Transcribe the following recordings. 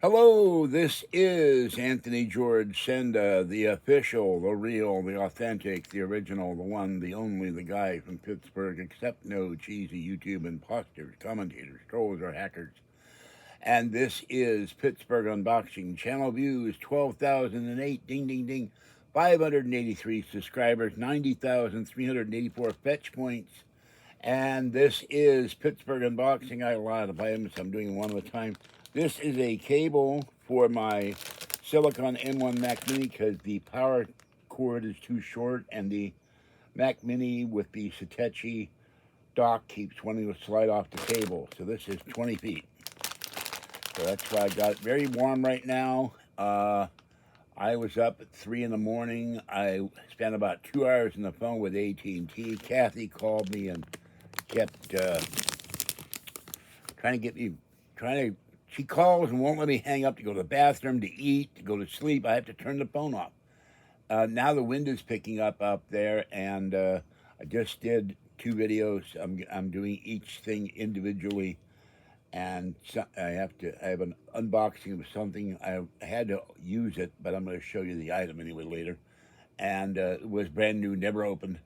Hello, this is Anthony George Senda, the official, the real, the authentic, the original, the one, the only, the guy from Pittsburgh, except no cheesy YouTube imposters, commentators, trolls, or hackers. And this is Pittsburgh Unboxing. Channel views 12,008, ding, ding, ding. 583 subscribers, 90,384 fetch points. And this is Pittsburgh Unboxing. I have a lot of items. I'm doing one at a time. This is a cable for my Silicon M1 Mac Mini because the power cord is too short and the Mac Mini with the Satechi dock keeps wanting to slide off the cable. So this is 20 feet. So that's why I got it very warm right now. I was up at 3 in the morning. I spent about 2 hours on the phone with AT&T. Kathy called me and kept trying to get me, she calls and won't let me hang up to go to the bathroom, to eat, to go to sleep. I have to turn the phone off. Now the wind is picking up there, and I just did 2 videos. I'm doing each thing individually, and so I have an unboxing of something. I had to use it, but I'm going to show you the item anyway later. And it was brand new, never opened,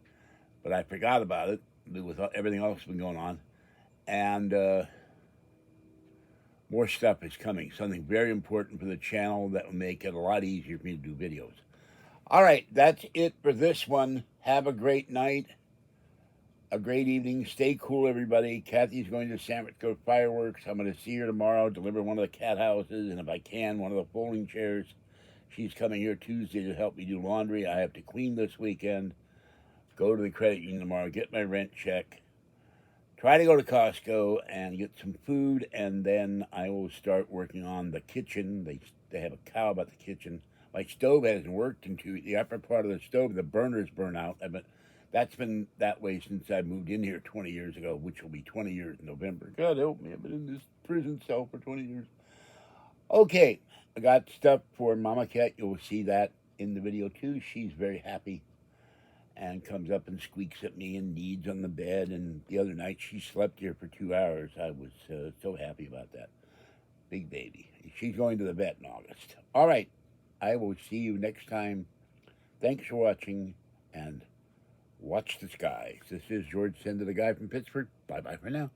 but I forgot about it with everything else been going on. And more stuff is coming, something very important for the channel that will make it a lot easier for me to do videos. All right, that's it for this one. Have a great night, a great evening. Stay cool, everybody. Kathy's going to San Francisco fireworks. I'm going to see her tomorrow, deliver one of the cat houses, and if I can, one of the folding chairs. She's coming here Tuesday to help me do laundry. I have to clean this weekend, go to the credit union tomorrow, get my rent check, try to go to Costco and get some food, and then I will start working on the kitchen. They have a cow about the kitchen. My stove hasn't worked into the upper part of the stove. The burners burn out. That's been that way since I moved in here 20 years ago, which will be 20 years in November. God help me, I've been in this prison cell for 20 years. Okay, I got stuff for Mama Cat. You'll see that in the video too. She's very happy and comes up and squeaks at me and kneads on the bed. And the other night, she slept here for 2 hours. I was so happy about that. Big baby. She's going to the vet in August. All right. I will see you next time. Thanks for watching, and watch the skies. This is George Senda, the guy from Pittsburgh. Bye-bye for now.